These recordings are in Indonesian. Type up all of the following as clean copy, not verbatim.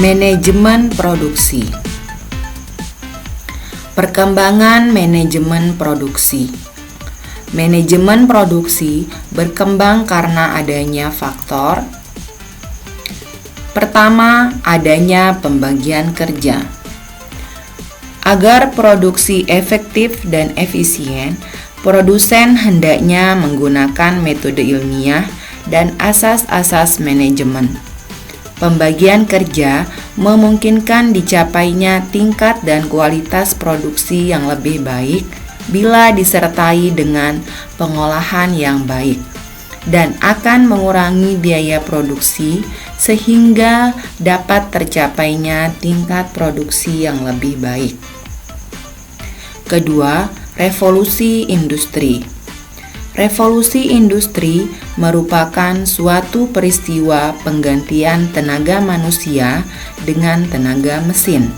Manajemen produksi. Perkembangan manajemen produksi. Manajemen produksi berkembang karena adanya faktor. Pertama, adanya pembagian kerja. Agar produksi efektif dan efisien, produsen hendaknya menggunakan metode ilmiah dan asas-asas manajemen. Pembagian kerja memungkinkan dicapainya tingkat dan kualitas produksi yang lebih baik bila disertai dengan pengolahan yang baik, dan akan mengurangi biaya produksi sehingga dapat tercapainya tingkat produksi yang lebih baik. Kedua, revolusi industri. Revolusi industri merupakan suatu peristiwa penggantian tenaga manusia dengan tenaga mesin.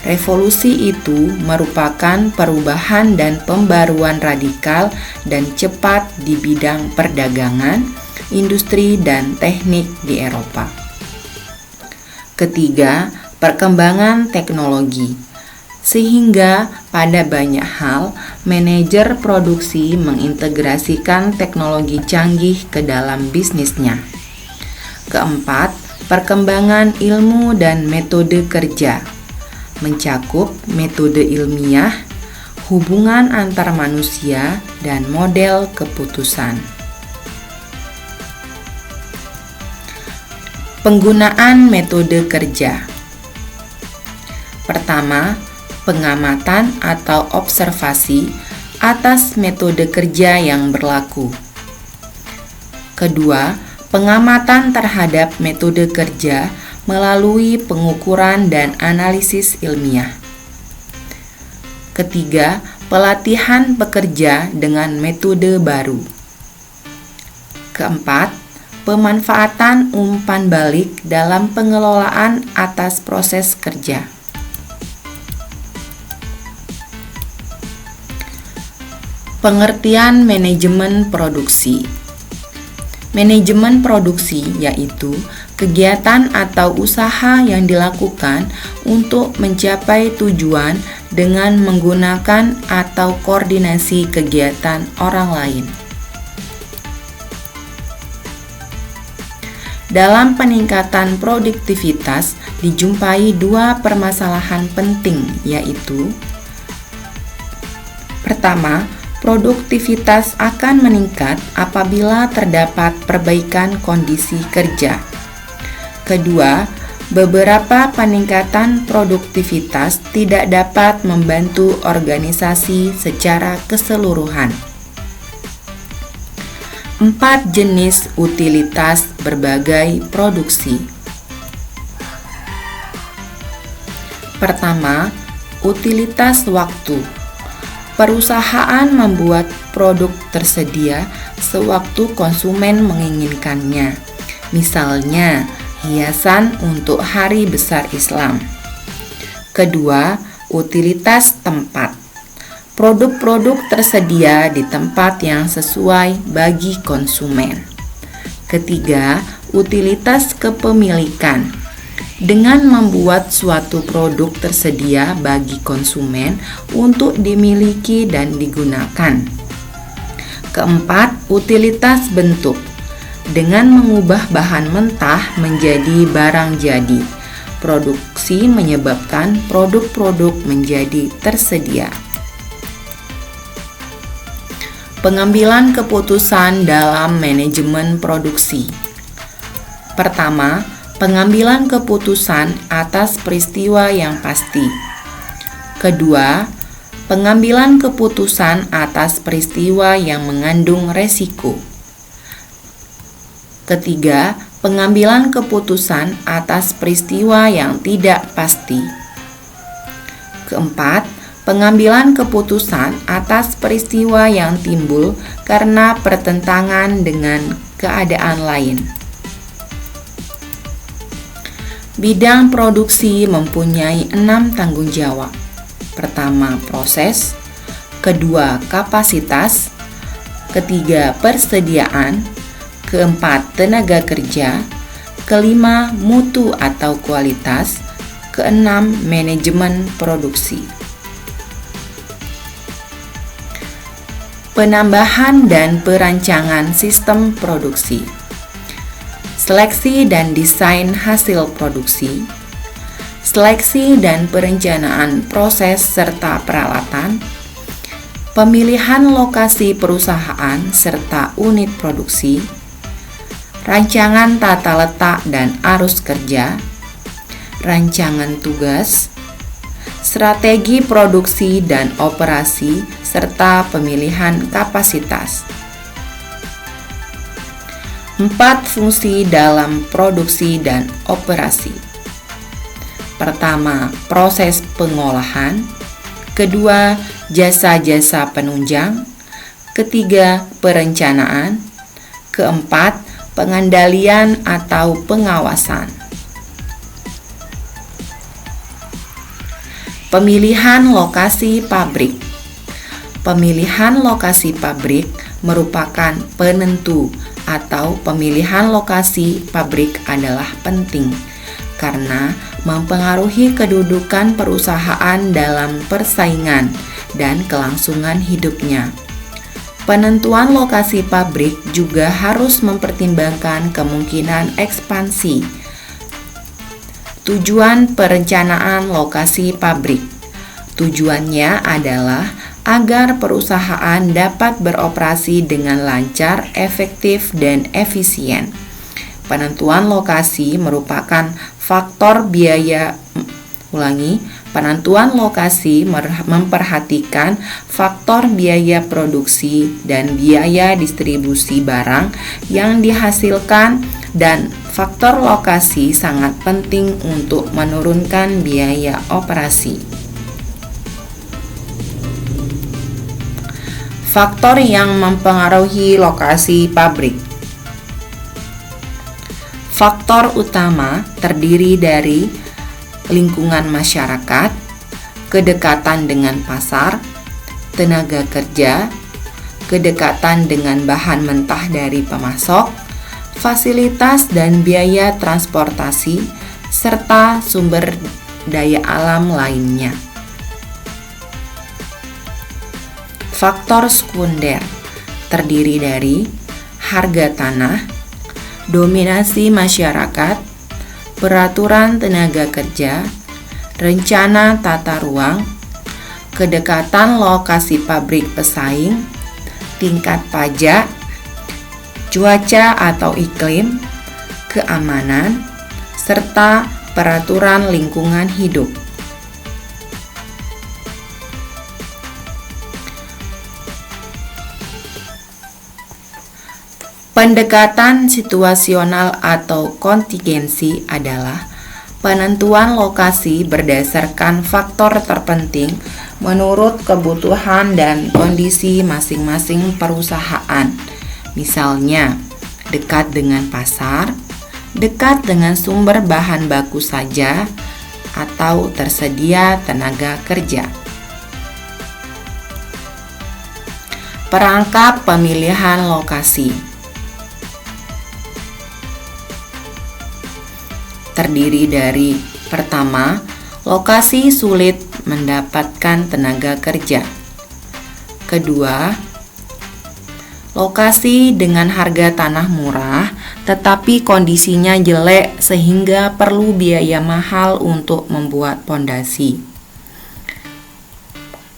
Revolusi itu merupakan perubahan dan pembaruan radikal dan cepat di bidang perdagangan, industri, dan teknik di Eropa. Ketiga, perkembangan teknologi. Sehingga pada banyak hal, manajer produksi mengintegrasikan teknologi canggih ke dalam bisnisnya. Keempat, perkembangan ilmu dan metode kerja, mencakup metode ilmiah, hubungan antar manusia, dan model keputusan. Penggunaan metode kerja. Pertama, pengamatan atau observasi atas metode kerja yang berlaku. Kedua, pengamatan terhadap metode kerja melalui pengukuran dan analisis ilmiah. Ketiga, pelatihan pekerja dengan metode baru. Keempat, pemanfaatan umpan balik dalam pengelolaan atas proses kerja. Pengertian manajemen produksi. Manajemen produksi yaitu kegiatan atau usaha yang dilakukan untuk mencapai tujuan dengan menggunakan atau koordinasi kegiatan orang lain. Dalam peningkatan produktivitas dijumpai dua permasalahan penting, yaitu: pertama, produktivitas akan meningkat apabila terdapat perbaikan kondisi kerja. Kedua, beberapa peningkatan produktivitas tidak dapat membantu organisasi secara keseluruhan. 4 jenis utilitas berbagai produksi. Pertama, utilitas waktu. Perusahaan membuat produk tersedia sewaktu konsumen menginginkannya. Misalnya, hiasan untuk Hari Besar Islam. Kedua, utilitas tempat. Produk-produk tersedia di tempat yang sesuai bagi konsumen. Ketiga, utilitas kepemilikan. Dengan membuat suatu produk tersedia bagi konsumen untuk dimiliki dan digunakan. Keempat, utilitas bentuk. Dengan mengubah bahan mentah menjadi barang jadi. Produksi menyebabkan produk-produk menjadi tersedia. Pengambilan keputusan dalam manajemen produksi. Pertama, pengambilan keputusan atas peristiwa yang pasti. Kedua, pengambilan keputusan atas peristiwa yang mengandung resiko. Ketiga, pengambilan keputusan atas peristiwa yang tidak pasti. Keempat, pengambilan keputusan atas peristiwa yang timbul karena pertentangan dengan keadaan lain. Bidang produksi mempunyai 6 tanggung jawab. Pertama, proses. Kedua, kapasitas. Ketiga, persediaan. Keempat, tenaga kerja. Kelima, mutu atau kualitas. Keenam, manajemen produksi. Penambahan dan perancangan sistem produksi. Seleksi dan desain hasil produksi. Seleksi dan perencanaan proses serta peralatan. Pemilihan lokasi perusahaan serta unit produksi. Rancangan tata letak dan arus kerja. Rancangan tugas. Strategi produksi dan operasi, serta pemilihan kapasitas. 4 fungsi dalam produksi dan operasi. Pertama, proses pengolahan. Kedua, jasa-jasa penunjang. Ketiga, perencanaan. Keempat, pengendalian atau pengawasan. Pemilihan lokasi pabrik. Pemilihan lokasi pabrik merupakan penentu atau pemilihan lokasi pabrik adalah penting karena mempengaruhi kedudukan perusahaan dalam persaingan dan kelangsungan hidupnya. Penentuan lokasi pabrik juga harus mempertimbangkan kemungkinan ekspansi. Tujuan perencanaan lokasi pabrik. Tujuannya adalah agar perusahaan dapat beroperasi dengan lancar, efektif, dan efisien. Penentuan lokasi merupakan faktor biaya. Penentuan lokasi memperhatikan faktor biaya produksi dan biaya distribusi barang yang dihasilkan, dan faktor lokasi sangat penting untuk menurunkan biaya operasi. Faktor yang mempengaruhi lokasi pabrik. Faktor utama terdiri dari lingkungan masyarakat, kedekatan dengan pasar, tenaga kerja, kedekatan dengan bahan mentah dari pemasok, fasilitas dan biaya transportasi, serta sumber daya alam lainnya. Faktor sekunder terdiri dari harga tanah, dominasi masyarakat, peraturan tenaga kerja, rencana tata ruang, kedekatan lokasi pabrik pesaing, tingkat pajak, cuaca atau iklim, keamanan, serta peraturan lingkungan hidup. Pendekatan situasional atau kontingensi adalah penentuan lokasi berdasarkan faktor terpenting menurut kebutuhan dan kondisi masing-masing perusahaan. Misalnya, dekat dengan pasar, dekat dengan sumber bahan baku saja, atau tersedia tenaga kerja. Perangkap pemilihan lokasi terdiri dari: pertama, lokasi sulit mendapatkan tenaga kerja. Kedua, lokasi dengan harga tanah murah tetapi kondisinya jelek sehingga perlu biaya mahal untuk membuat pondasi.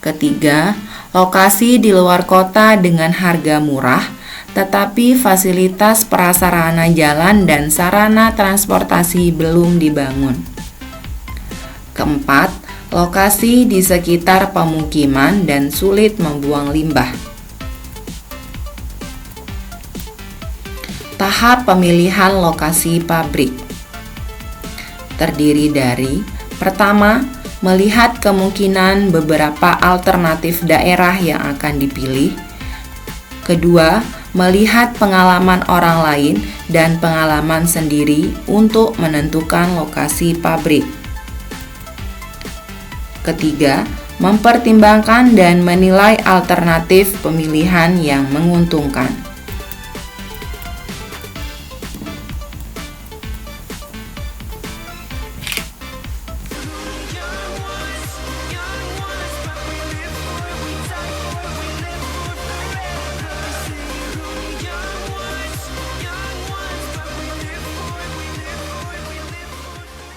Ketiga, lokasi di luar kota dengan harga murah tetapi fasilitas prasarana jalan dan sarana transportasi belum dibangun. Keempat, lokasi di sekitar pemukiman dan sulit membuang limbah. Tahap pemilihan lokasi pabrik terdiri dari: pertama, melihat kemungkinan beberapa alternatif daerah yang akan dipilih. Kedua, melihat pengalaman orang lain dan pengalaman sendiri untuk menentukan lokasi pabrik. Ketiga, mempertimbangkan dan menilai alternatif pemilihan yang menguntungkan.